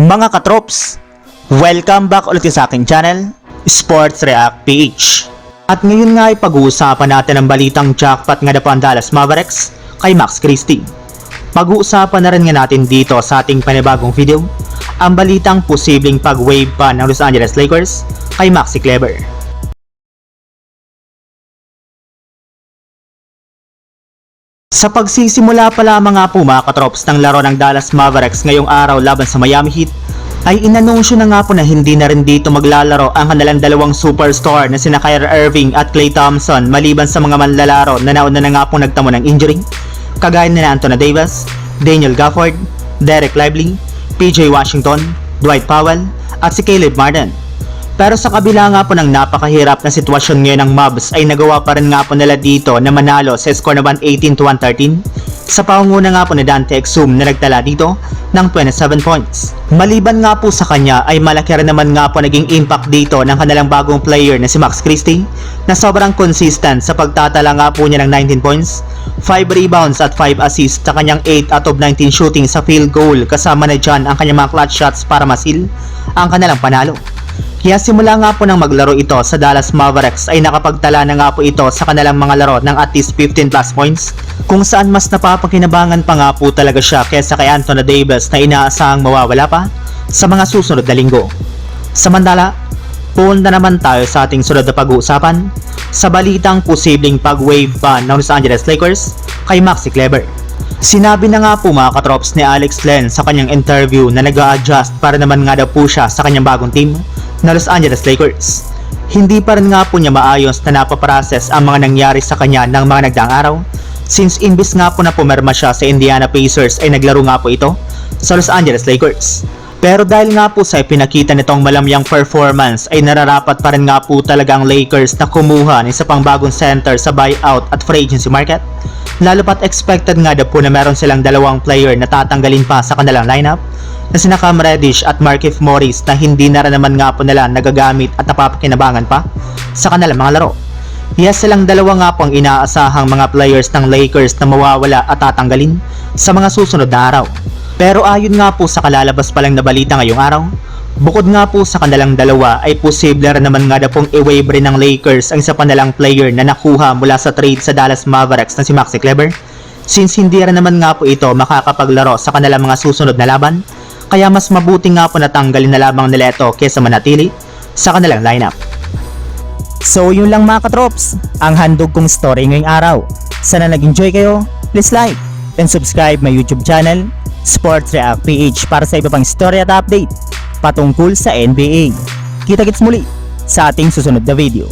Mga katrops, welcome back ulit sa aking channel, Sports React PH. At ngayon nga ay pag-uusapan natin ang balitang jackpot nga na po ang Dallas Mavericks kay Max Christie. Pag-uusapan na rin nga natin dito sa ating panibagong video, ang balitang posibleng pag-wave pa ng Los Angeles Lakers kay Maxi Kleber. Sa pagsisimula pa lamang nga po mga katrops ng laro ng Dallas Mavericks ngayong araw laban sa Miami Heat, ay inanunsyo na nga po na hindi na rin dito maglalaro ang kanilang dalawang superstar na sina Kyrie Irving at Klay Thompson maliban sa mga manlalaro na nauna na nga po nagtamo ng injury, kagaya na Anthony Davis, Daniel Gafford, Derek Lively, PJ Washington, Dwight Powell at si Caleb Martin. Pero sa kabila nga po ng napakahirap na sitwasyon ngayon ng Mavs ay nagawa pa rin nga po nila dito na manalo sa score na 118-113 sa pangunguna nga po ni Dante Exum na nagtala dito ng 27 points. Maliban nga po sa kanya ay malaki rin naman nga po naging impact dito ng kanilang bagong player na si Max Christie na sobrang consistent sa pagtatala nga po niya ng 19 points, 5 rebounds at 5 assists sa kanyang 8 out of 19 shooting sa field goal, kasama na dyan ang kanyang mga clutch shots para masil ang kanilang panalo. Kaya simula nga po nang maglaro ito sa Dallas Mavericks ay nakapagtala na nga po ito sa kanilang mga laro ng at least 15 plus points, kung saan mas napapakinabangan pa nga po talaga siya kesa kay Anthony Davis na inaasahang mawawala pa sa mga susunod na linggo. Samantala, punta naman tayo sa ating sunod na pag-uusapan sa balitang posibleng pag-wave pa ng Los Angeles Lakers kay Maxi Kleber. Sinabi na nga po mga katrops ni Alex Len sa kanyang interview na nag-a-adjust para naman nga daw po siya sa kanyang bagong team na Los Angeles Lakers. Hindi pa rin nga po niya maayos na napaprocess ang mga nangyari sa kanya ng mga nagdaang araw, since imbis nga po na pumirma siya sa Indiana Pacers ay naglaro nga po ito sa Los Angeles Lakers. Pero dahil nga po sa ipinakita nitong malamyang performance ay nararapat pa rin nga po talagang Lakers na kumuha ng isa pang bagong center sa buyout at free agency market, lalo pat expected nga daw po na meron silang dalawang player na tatanggalin pa sa kanilang lineup na sina Cam Reddish at Markieff Morris na hindi na rin naman nga po nila nagagamit at napapakinabangan pa sa kanilang mga laro. Yes, silang dalawa nga po ang inaasahang mga players ng Lakers na mawawala at tatanggalin sa mga susunod na araw. Pero ayon nga po sa kalalabas pa lang na balita ngayong araw, bukod nga po sa kanilang dalawa ay posible rin naman nga na pong i-waive rin ng Lakers ang isa pa nalang player na nakuha mula sa trade sa Dallas Mavericks na si Maxi Kleber, since hindi rin naman nga po ito makakapaglaro sa kanilang mga susunod na laban, kaya mas mabuti nga po natanggalin na lamang nila ito kesa manatili sa kanilang lineup. So yun lang mga katrops, ang handog kong story ngayong araw. Sana nag-enjoy kayo, please like and subscribe my YouTube channel, Sports React PH, para sa iba pang story at update patungkol sa NBA. Kita-kits muli sa ating susunod na video.